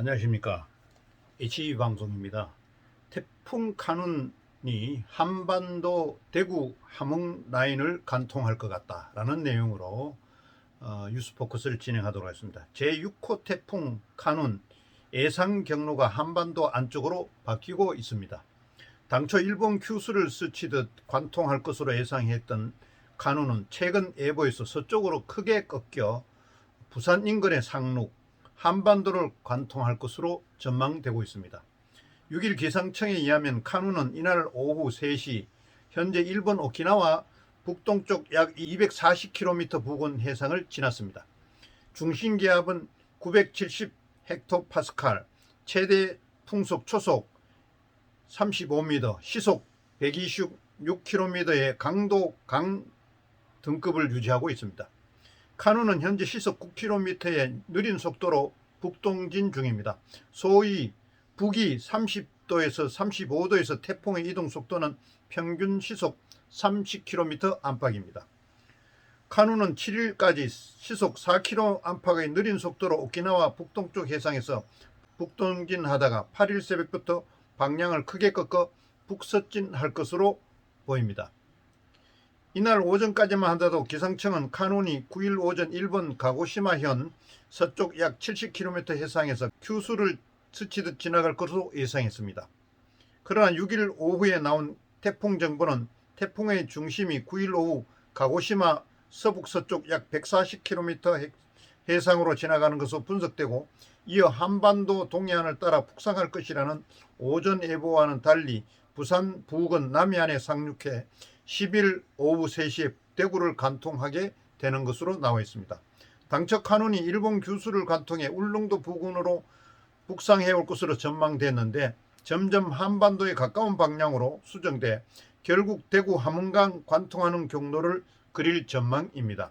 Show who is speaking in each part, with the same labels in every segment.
Speaker 1: 안녕하십니까. HB방송입니다. 태풍 카눈이 한반도 대구 함흥 라인을 관통할 것 같다라는 내용으로 뉴스포커스를 진행하도록 하겠습니다. 제6호 태풍 카눈 예상 경로가 한반도 안쪽으로 바뀌고 있습니다. 당초 일본 큐스를 스치듯 관통할 것으로 예상했던 카눈은 최근 예보에서 서쪽으로 크게 꺾여 부산 인근의 상륙, 한반도를 관통할 것으로 전망되고 있습니다. 6일 기상청에 의하면 카눈은 이날 오후 3시 현재 일본 오키나와 북동쪽 약 240km 부근 해상을 지났습니다. 중심 기압은 970 헥토파스칼, 최대 풍속 초속 35m, 시속 126km의 강도 강 등급을 유지하고 있습니다. 카눈은 현재 시속 9km의 느린 속도로 북동진 중입니다. 소위 북위 30도에서 35도에서 태풍의 이동 속도는 평균 시속 30km 안팎입니다. 카눈은 7일까지 시속 4km 안팎의 느린 속도로 오키나와 북동쪽 해상에서 북동진하다가 8일 새벽부터 방향을 크게 꺾어 북서진할 것으로 보입니다. 이날 오전까지만 하더라도 기상청은 카눈이 9일 오전 일본 가고시마현 서쪽 약 70km 해상에서 큐수를 스치듯 지나갈 것으로 예상했습니다. 그러나 6일 오후에 나온 태풍 정보는 태풍의 중심이 9일 오후 가고시마 서북서쪽 약 140km 해상으로 지나가는 것으로 분석되고 이어 한반도 동해안을 따라 북상할 것이라는 오전 예보와는 달리 부산 부근 남해안에 상륙해 10일 오후 3시에 대구를 관통하게 되는 것으로 나와 있습니다. 당초 카눈이 일본 규수를 관통해 울릉도 부근으로 북상해 올 것으로 전망됐는데 점점 한반도에 가까운 방향으로 수정돼 결국 대구 함흥강 관통하는 경로를 그릴 전망입니다.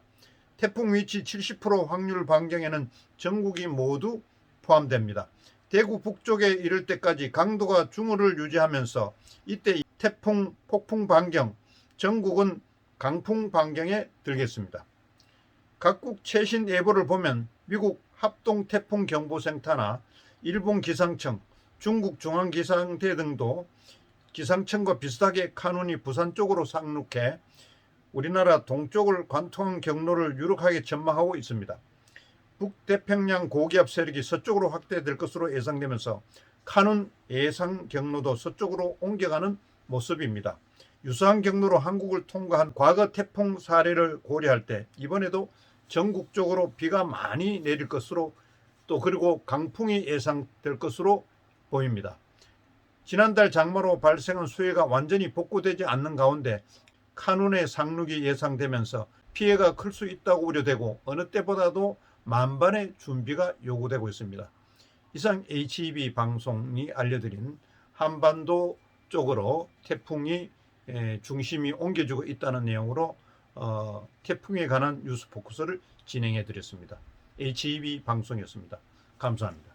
Speaker 1: 태풍 위치 70% 확률 반경에는 전국이 모두 포함됩니다. 대구 북쪽에 이를 때까지 강도가 중후를 유지하면서 이때 태풍 폭풍 반경, 전국은 강풍 반경에 들겠습니다. 각국 최신 예보를 보면 미국 합동태풍경보센터나 일본 기상청, 중국 중앙기상대 등도 기상청과 비슷하게 카눈이 부산 쪽으로 상륙해 우리나라 동쪽을 관통한 경로를 유력하게 전망하고 있습니다. 북태평양 고기압 세력이 서쪽으로 확대될 것으로 예상되면서 카눈 예상 경로도 서쪽으로 옮겨가는 모습입니다. 유사한 경로로 한국을 통과한 과거 태풍 사례를 고려할 때 이번에도 전국적으로 비가 많이 내릴 것으로 또 그리고 강풍이 예상될 것으로 보입니다. 지난달 장마로 발생한 수해가 완전히 복구되지 않는 가운데 카눈의 상륙이 예상되면서 피해가 클 수 있다고 우려되고 어느 때보다도 만반의 준비가 요구되고 있습니다. 이상 HB 방송이 알려드린 한반도 쪽으로 태풍이 중심이 옮겨지고 있다는 내용으로 태풍에 관한 뉴스 포커스를 진행해 드렸습니다. HB 방송이었습니다. 감사합니다.